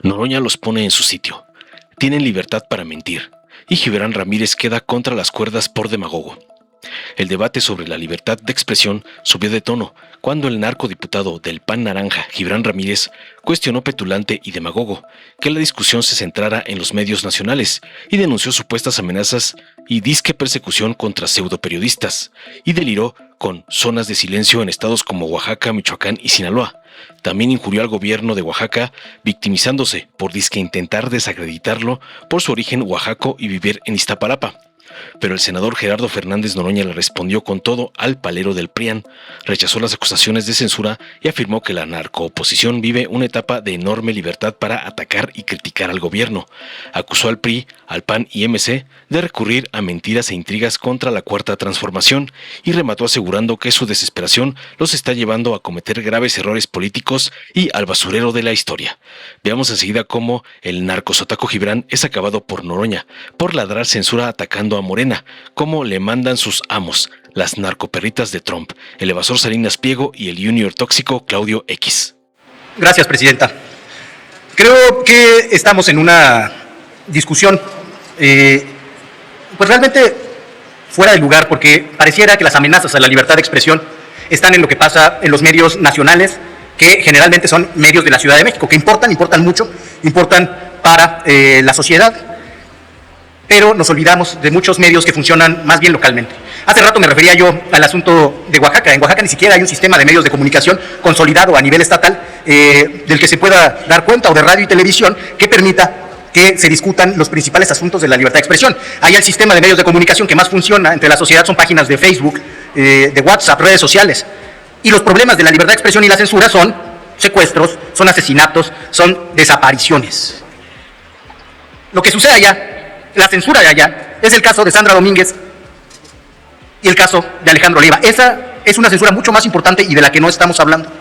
Noroña los pone en su sitio. Tienen libertad para mentir. Y Gibran Ramírez queda contra las cuerdas por demagogo. El debate sobre la libertad de expresión subió de tono cuando el narcodiputado del PAN Naranja, Gibran Ramírez, cuestionó petulante y demagogo que la discusión se centrara en los medios nacionales y denunció supuestas amenazas y disque persecución contra pseudoperiodistas y deliró con zonas de silencio en estados como Oaxaca, Michoacán y Sinaloa. También injurió al gobierno de Oaxaca, victimizándose por disque intentar desacreditarlo por su origen oaxaco y vivir en Iztapalapa. Pero el senador Gerardo Fernández Noroña le respondió con todo al palero del PRIAN, rechazó las acusaciones de censura y afirmó que la narcooposición vive una etapa de enorme libertad para atacar y criticar al gobierno. Acusó al PRI, al PAN y MC de recurrir a mentiras e intrigas contra la Cuarta Transformación y remató asegurando que su desesperación los está llevando a cometer graves errores políticos y al basurero de la historia. Veamos enseguida cómo el narcosotaco Gibran es acabado por Noroña, por ladrar censura atacando a Morena, como le mandan sus amos, las narcoperritas de Trump, el evasor Salinas Pliego y el junior tóxico Claudio X. Gracias, presidenta. Creo que estamos en una discusión pues realmente fuera de lugar, porque pareciera que las amenazas a la libertad de expresión están en lo que pasa en los medios nacionales, que generalmente son medios de la Ciudad de México, que importan mucho, importan para la sociedad, pero nos olvidamos de muchos medios que funcionan más bien localmente. Hace rato me refería yo al asunto de Oaxaca. En Oaxaca ni siquiera hay un sistema de medios de comunicación consolidado a nivel estatal del que se pueda dar cuenta, o de radio y televisión, que permita que se discutan los principales asuntos de la libertad de expresión. Hay el sistema de medios de comunicación que más funciona entre la sociedad, son páginas de Facebook, de WhatsApp, redes sociales. Y los problemas de la libertad de expresión y la censura son secuestros, son asesinatos, son desapariciones. Lo que sucede allá, la censura de allá, es el caso de Sandra Domínguez y el caso de Alejandro Leiva. Esa es una censura mucho más importante y de la que no estamos hablando.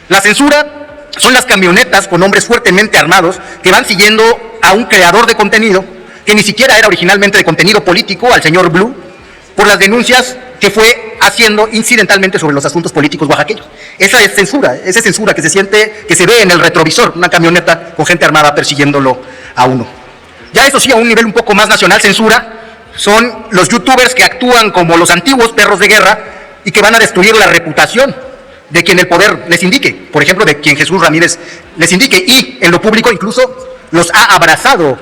La censura son las camionetas con hombres fuertemente armados que van siguiendo a un creador de contenido que ni siquiera era originalmente de contenido político, al señor Blue, por las denuncias que fue haciendo incidentalmente sobre los asuntos políticos oaxaqueños. Esa es censura que se siente, que se ve en el retrovisor, una camioneta con gente armada persiguiéndolo a uno. Ya eso sí, a un nivel un poco más nacional, censura son los youtubers que actúan como los antiguos perros de guerra y que van a destruir la reputación de quien el poder les indique, por ejemplo, de quien Jesús Ramírez les indique, y en lo público incluso los ha abrazado,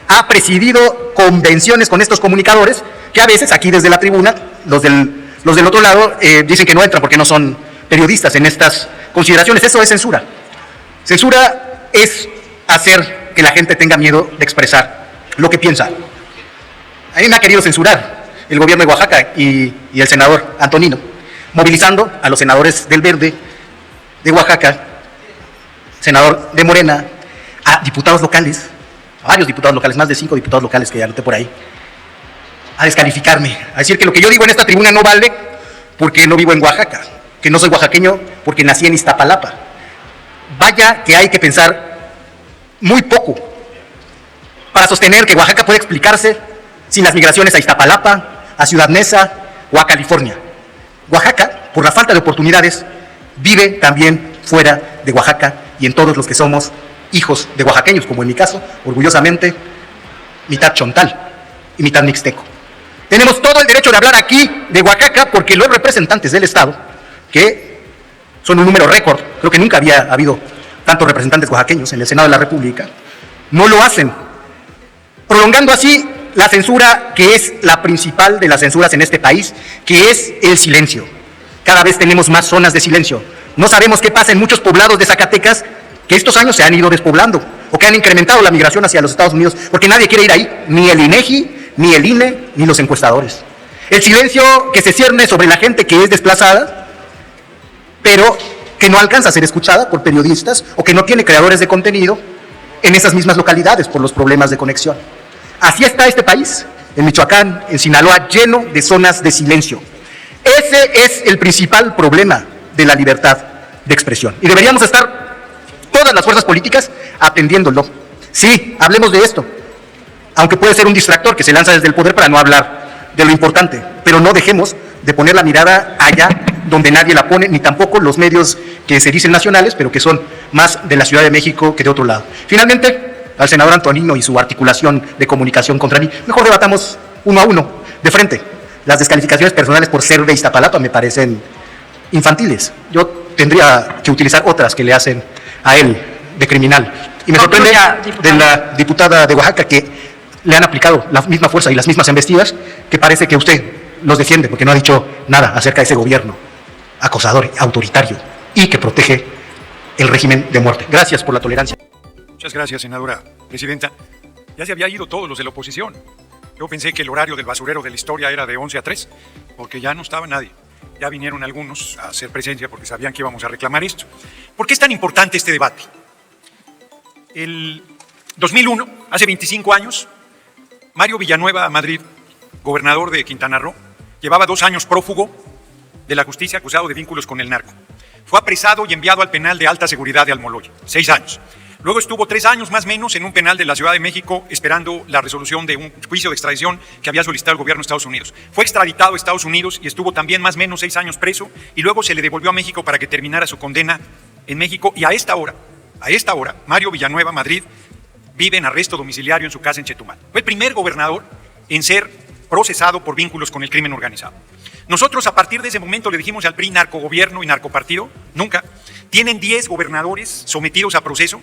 ha presidido convenciones con estos comunicadores que a veces aquí desde la tribuna, los del otro lado dicen que no entran porque no son periodistas en estas consideraciones. Eso es censura. Censura es hacer que la gente tenga miedo de expresar lo que piensa. A mí me ha querido censurar el gobierno de Oaxaca y el senador Antonino, movilizando a los senadores del Verde, de Oaxaca, senador de Morena, a diputados locales, a varios diputados locales, más de 5 diputados locales que ya anoté por ahí, a descalificarme, a decir que lo que yo digo en esta tribuna no vale porque no vivo en Oaxaca, que no soy oaxaqueño porque nací en Iztapalapa. Vaya que hay que pensar muy poco para sostener que Oaxaca puede explicarse sin las migraciones a Iztapalapa, a Ciudad Neza o a California. Oaxaca, por la falta de oportunidades, vive también fuera de Oaxaca, y en todos los que somos hijos de oaxaqueños, como en mi caso, orgullosamente, mitad chontal y mitad mixteco. Tenemos todo el derecho de hablar aquí de Oaxaca porque los representantes del Estado, que son un número récord, creo que nunca había habido tantos representantes oaxaqueños en el Senado de la República, no lo hacen, prolongando así la censura que es la principal de las censuras en este país, que es el silencio. Cada vez tenemos más zonas de silencio. No sabemos qué pasa en muchos poblados de Zacatecas que estos años se han ido despoblando o que han incrementado la migración hacia los Estados Unidos, porque nadie quiere ir ahí, ni el INEGI, ni el INE, ni los encuestadores. El silencio que se cierne sobre la gente que es desplazada, pero que no alcanza a ser escuchada por periodistas o que no tiene creadores de contenido en esas mismas localidades por los problemas de conexión. Así está este país, en Michoacán, en Sinaloa, lleno de zonas de silencio. Ese es el principal problema de la libertad de expresión. Y deberíamos estar todas las fuerzas políticas atendiéndolo. Sí, hablemos de esto, aunque puede ser un distractor que se lanza desde el poder para no hablar de lo importante, pero no dejemos de poner la mirada allá donde nadie la pone, ni tampoco los medios que se dicen nacionales, pero que son más de la Ciudad de México que de otro lado. Finalmente, al senador Antonino y su articulación de comunicación contra mí, mejor debatamos uno a uno, de frente. Las descalificaciones personales por ser de Iztapalapa me parecen infantiles. Yo tendría que utilizar otras que le hacen a él de criminal. Y me sorprende de la diputada de Oaxaca que le han aplicado la misma fuerza y las mismas embestidas, que parece que usted los defiende, porque no ha dicho nada acerca de ese gobierno acosador, autoritario, y que protege el régimen de muerte. Gracias por la tolerancia. Muchas gracias, senadora presidenta. Ya se había ido todos los de la oposición. Yo pensé que el horario del basurero de la historia era de 11 a 3, porque ya no estaba nadie. Ya vinieron algunos a hacer presencia porque sabían que íbamos a reclamar esto. ¿Por qué es tan importante este debate? El 2001, hace 25 años, Mario Villanueva Madrid, gobernador de Quintana Roo, llevaba 2 años prófugo de la justicia acusado de vínculos con el narco. Fue apresado y enviado al penal de alta seguridad de Almoloya, 6 años. Luego estuvo 3 años más o menos en un penal de la Ciudad de México esperando la resolución de un juicio de extradición que había solicitado el gobierno de Estados Unidos. Fue extraditado a Estados Unidos y estuvo también más o menos 6 años preso y luego se le devolvió a México para que terminara su condena en México y a esta hora, Mario Villanueva Madrid vive en arresto domiciliario en su casa en Chetumal. Fue el primer gobernador en ser procesado por vínculos con el crimen organizado. Nosotros a partir de ese momento le dijimos al PRI narcogobierno y narcopartido, nunca. Tienen 10 gobernadores sometidos a proceso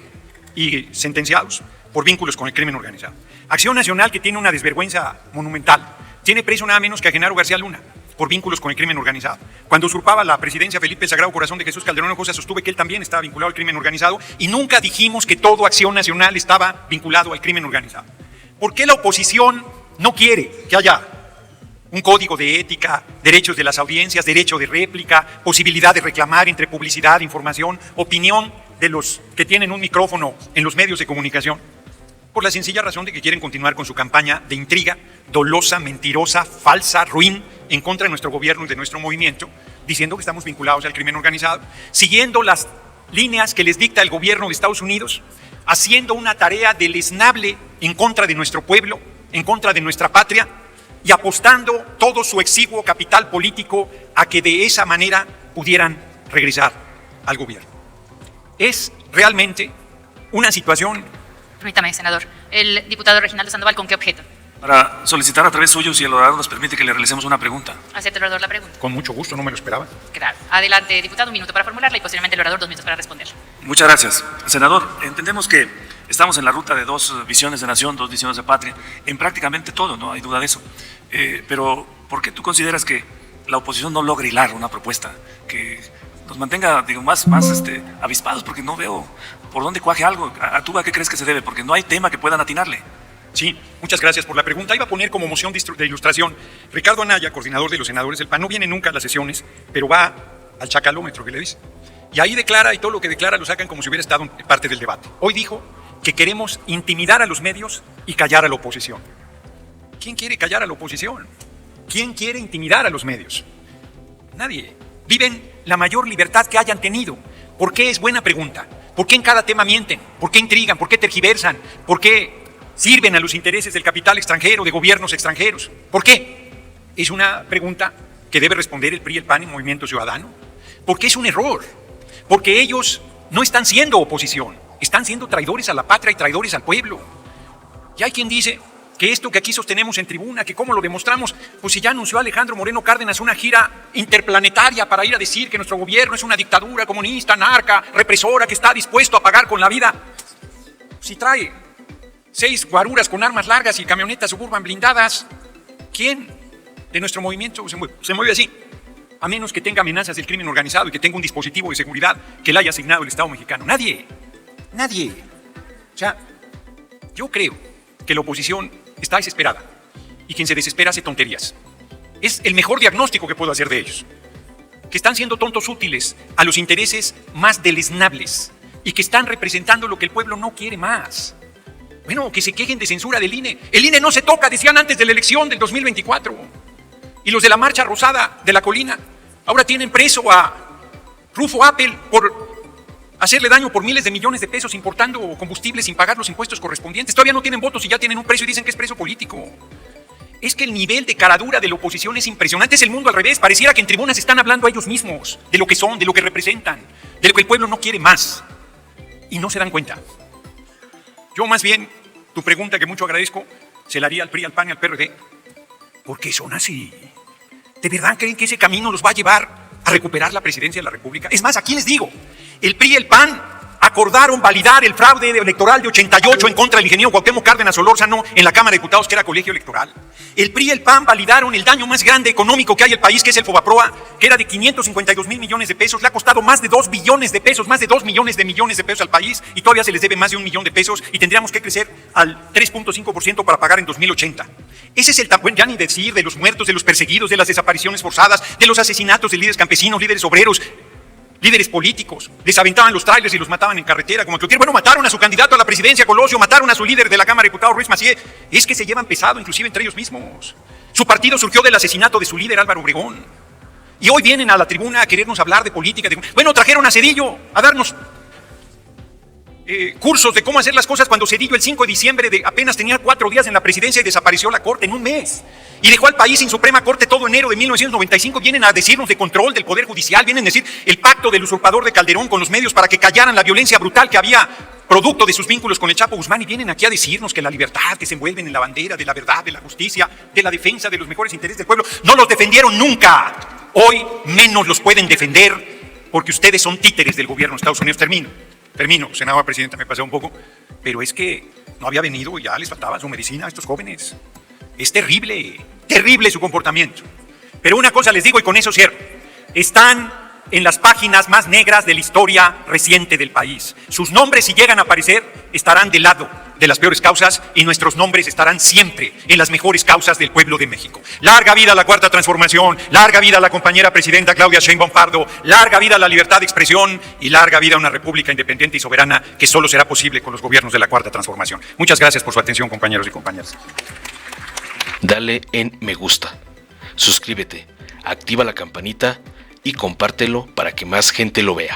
y sentenciados por vínculos con el crimen organizado. Acción Nacional, que tiene una desvergüenza monumental, tiene preso nada menos que a Genaro García Luna por vínculos con el crimen organizado. Cuando usurpaba la presidencia Felipe el Sagrado Corazón de Jesús Calderón Hinojosa, sostuve que él también estaba vinculado al crimen organizado y nunca dijimos que todo Acción Nacional estaba vinculado al crimen organizado. ¿Por qué la oposición no quiere que haya un código de ética, derechos de las audiencias, derecho de réplica, posibilidad de reclamar entre publicidad, información, opinión de los que tienen un micrófono en los medios de comunicación? Por la sencilla razón de que quieren continuar con su campaña de intriga, dolosa, mentirosa, falsa, ruin, en contra de nuestro gobierno y de nuestro movimiento, diciendo que estamos vinculados al crimen organizado, siguiendo las líneas que les dicta el gobierno de Estados Unidos, haciendo una tarea deleznable en contra de nuestro pueblo, en contra de nuestra patria, y apostando todo su exiguo capital político a que de esa manera pudieran regresar al gobierno. Es realmente una situación... Permítame, senador. El diputado Reginaldo Sandoval, ¿con qué objeto? Para solicitar a través suyo si el orador nos permite que le realicemos una pregunta. ¿Acepta el orador la pregunta? Con mucho gusto, no me lo esperaba. Claro. Adelante, diputado, 1 minuto para formularla y posteriormente el orador 2 minutos para responder. Muchas gracias. Senador, entendemos que estamos en la ruta de 2 visiones de nación, 2 visiones de patria, en prácticamente todo, no hay duda de eso. Pero, ¿por qué tú consideras que la oposición no logra hilar una propuesta que nos mantenga, digo, más avispados? Porque no veo por dónde cuaje algo. ¿Tú a qué crees que se debe? Porque no hay tema que puedan atinarle. Sí, muchas gracias por la pregunta. Iba a poner como moción de ilustración. Ricardo Anaya, coordinador de los senadores del PAN, no viene nunca a las sesiones, pero va al chacalómetro que le dice. Y ahí declara, y todo lo que declara lo sacan como si hubiera estado en parte del debate. Hoy dijo que queremos intimidar a los medios y callar a la oposición. ¿Quién quiere callar a la oposición? ¿Quién quiere intimidar a los medios? Nadie. Viven la mayor libertad que hayan tenido. ¿Por qué? Es buena pregunta. ¿Por qué en cada tema mienten? ¿Por qué intrigan? ¿Por qué tergiversan? ¿Por qué sirven a los intereses del capital extranjero, de gobiernos extranjeros? ¿Por qué? Es una pregunta que debe responder el PRI y el PAN en Movimiento Ciudadano. Porque es un error. Porque ellos no están siendo oposición. Están siendo traidores a la patria y traidores al pueblo. Y hay quien dice que esto que aquí sostenemos en tribuna, que cómo lo demostramos, pues si ya anunció Alejandro Moreno Cárdenas una gira interplanetaria para ir a decir que nuestro gobierno es una dictadura comunista, narca, represora, que está dispuesto a pagar con la vida. Si trae 6 guaruras con armas largas y camionetas suburban blindadas, ¿quién de nuestro movimiento se mueve así? A menos que tenga amenazas del crimen organizado y que tenga un dispositivo de seguridad que le haya asignado el Estado mexicano. Nadie. O sea, yo creo que la oposición está desesperada y quien se desespera hace tonterías. Es el mejor diagnóstico que puedo hacer de ellos. Que están siendo tontos útiles a los intereses más deleznables y que están representando lo que el pueblo no quiere más. Bueno, que se quejen de censura del INE. El INE no se toca, decían antes de la elección del 2024. Y los de la Marcha Rosada de la Colina ahora tienen preso a Rufo Apple por hacerle daño por miles de millones de pesos importando combustible sin pagar los impuestos correspondientes. Todavía no tienen votos y ya tienen un preso y dicen que es preso político. Es que el nivel de caradura de la oposición es impresionante. Es el mundo al revés. Pareciera que en tribunas están hablando a ellos mismos, de lo que son, de lo que representan, de lo que el pueblo no quiere más. Y no se dan cuenta. Yo más bien, tu pregunta que mucho agradezco, se la haría al PRI, al PAN y al PRD. Porque son así. ¿De verdad creen que ese camino los va a llevar a recuperar la presidencia de la República? Es más, aquí les digo, el PRI y el PAN acordaron validar el fraude electoral de 88 en contra del ingeniero Cuauhtémoc Cárdenas Solórzano en la Cámara de Diputados, que era colegio electoral. El PRI y el PAN validaron el daño más grande económico que hay en el país, que es el Fobaproa, que era de 552,000 millones de pesos. Le ha costado más de 2 billones de pesos, más de 2 millones de pesos al país, y todavía se les debe más de 1 millón de pesos, y tendríamos que crecer al 3.5% para pagar en 2080. Ese es el tamaño, ya ni decir, de los muertos, de los perseguidos, de las desapariciones forzadas, de los asesinatos de líderes campesinos, líderes obreros, líderes políticos. Les aventaban los trailers y los mataban en carretera, como Cloutier. Bueno, mataron a su candidato a la presidencia, Colosio, mataron a su líder de la Cámara de Diputados, Ruiz Massieu. Es que se llevan pesado, inclusive entre ellos mismos. Su partido surgió del asesinato de su líder, Álvaro Obregón. Y hoy vienen a la tribuna a querernos hablar de política. Bueno, trajeron a Zedillo a darnos cursos de cómo hacer las cosas, cuando Zedillo el 5 de diciembre apenas tenía 4 días en la presidencia y desapareció la Corte en un mes. Y dejó al país sin Suprema Corte todo enero de 1995. Vienen a decirnos de control del Poder Judicial, vienen a decir el pacto del usurpador de Calderón con los medios para que callaran la violencia brutal que había producto de sus vínculos con el Chapo Guzmán, y vienen aquí a decirnos que la libertad, que se envuelven en la bandera de la verdad, de la justicia, de la defensa de los mejores intereses del pueblo. No los defendieron nunca. Hoy menos los pueden defender porque ustedes son títeres del gobierno de Estados Unidos. Termino, senadora presidenta, me pasé un poco, pero es que no había venido y ya les faltaba su medicina a estos jóvenes. Es terrible, terrible su comportamiento. Pero una cosa les digo y con eso cierro. Están en las páginas más negras de la historia reciente del país. Sus nombres, si llegan a aparecer, estarán del lado de las peores causas, y nuestros nombres estarán siempre en las mejores causas del pueblo de México. Larga vida a la Cuarta Transformación, larga vida a la compañera presidenta Claudia Sheinbaum Pardo, larga vida a la libertad de expresión y larga vida a una república independiente y soberana que solo será posible con los gobiernos de la Cuarta Transformación. Muchas gracias por su atención, compañeros y compañeras. Dale en me gusta, suscríbete, activa la campanita y compártelo para que más gente lo vea.